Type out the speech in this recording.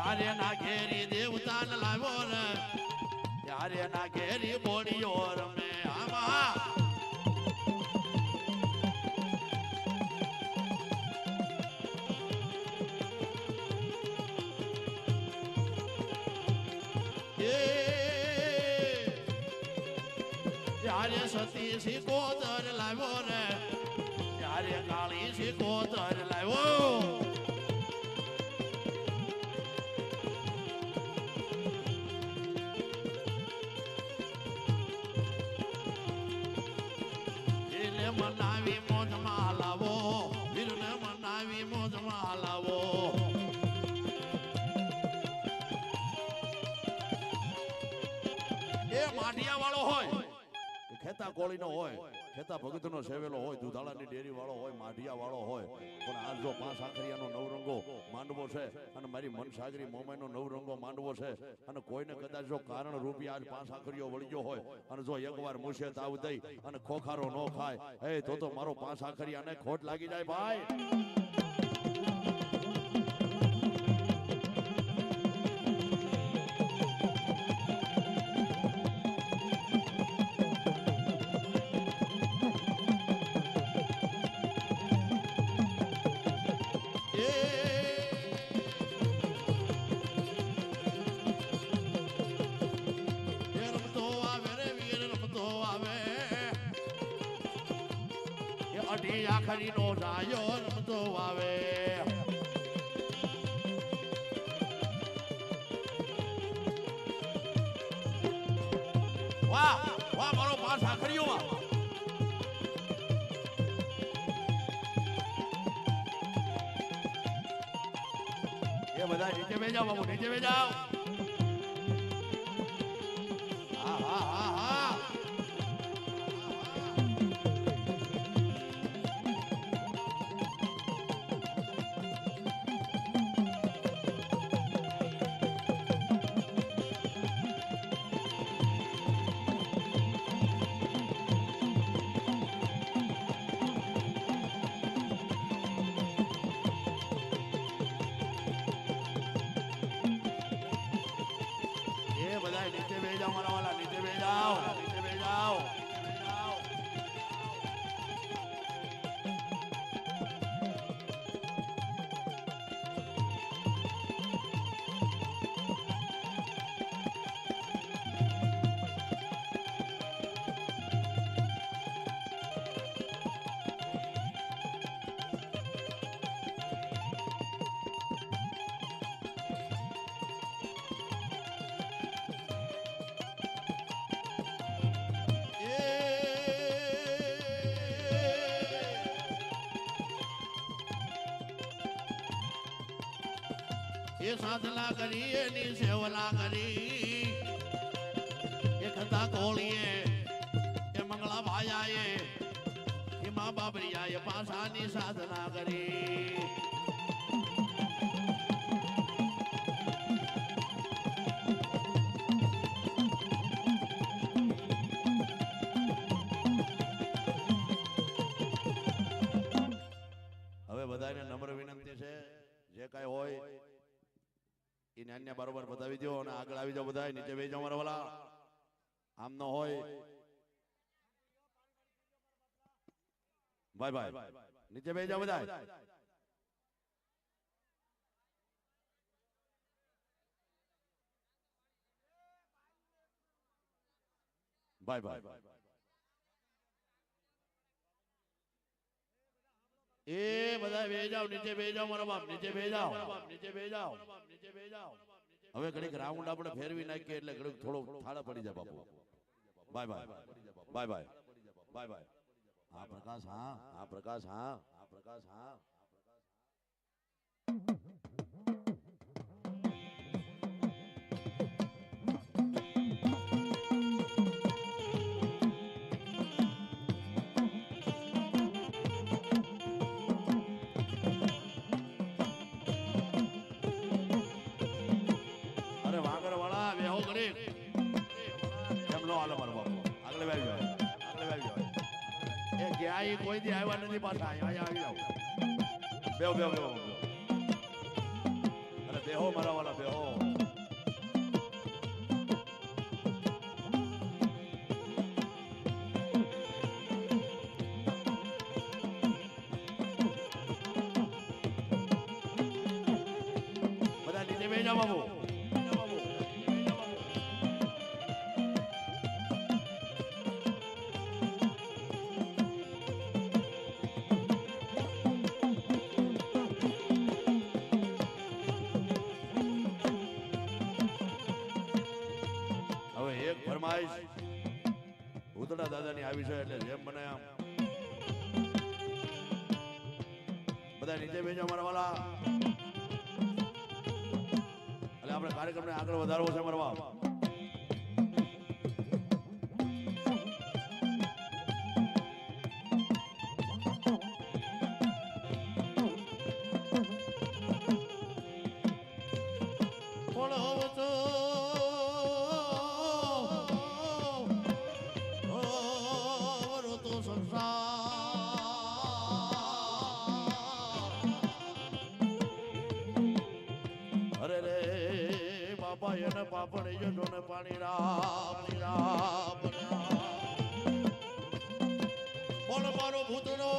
ત્યારે ના ઘેરી દેવતાને લાવ્યો ને ત્યારે ના ઘેરી બોડીઓ રમે આમાં ત્યારે સતી સિકોતર લાવ્યો ને ત્યારે કાળી સિકોતર લાવ્યો એને મનાવી મોજમાં લાવો વીરને મનાવી મોજમાં લાવો એ માઢિયા વાળો હોય ખેતા કોળીનો હોય ખેતા ભગતનો સેવેલો હોય દુધાળાની ડેરી વાળો હોય માઢિયા વાળો હોય પણ આજ જો 5 આખરિયાનો નવરંગો માંડવો છે અને મારી મનસાગરી મોમાઈનો નવરંગો માંડવો છે અને કોઈને કદાચ જો કારણ રૂપી આજ 5 આખરિયો વળગ્યો હોય અને જો એકવાર મુશે તાવ દઈ અને ખોખારો ન ખાય હે તો મારો 5 આખરિયાને ખોટ લાગી જાય ભાઈ આખરી નો રાયો રમતો આવે વાહ વાહ મારો 5 આખરીઓ વાહ એ બધા નીચે બેસી જાઓ બાબુ નીચે બેસી જાઓ હા હા હા હા नीचे भेज जाओ मारा वाला नीचे भेज जाओ नीचे भेज जाओ ये साधना करी एनी सेवला करी ये खता कोलिए ये मंगला भाया ये माँ बाबरिया ये पासानी साधना करी હવે બધાને નમ્ર વિનંતી છે જે કાઈ હોય ઈ નાન્ય બરોબર બતાવી દો અને આગળ આવી જાઓ બધા નીચે બેસી જાઓ મારા વાલા આમ ન હોય બાય બાય નીચે બેસી જાઓ બધા બાય બાય એ બધા બેસી જાઓ નીચે બેસી જાઓ મારા બાપ નીચે બેસી જાઓ નીચે બેસી જાઓ નીચે બેસી જાઓ હવે ઘડીક રાઉન્ડ આપણે ફેરવી નાખીએ એટલે ઘડીક થોડો થાળા પડી જાય બાપુ bye bye bye bye bye bye હા પ્રકાશ હા હા પ્રકાશ હા હા પ્રકાશ હા કોઈ દી આવ્યા નથી પાછા અહીંયા આવી જાવ બેવ બેવ બેવ અરે બેહો મારા વાલા બેહો. બધા નીચે બેહી જાઓ બાબુ. ઉતડા દાદાની આવી છે એટલે જેમ બને આમ બધા નીચે બેસો મારા વાલા. એટલે આપણે કાર્યક્રમને આગળ વધારવો છે મારા બાપ. અરે રે બાપા એને પાપડ જશો ને પાણી રામ બોલ મારો ભૂતનો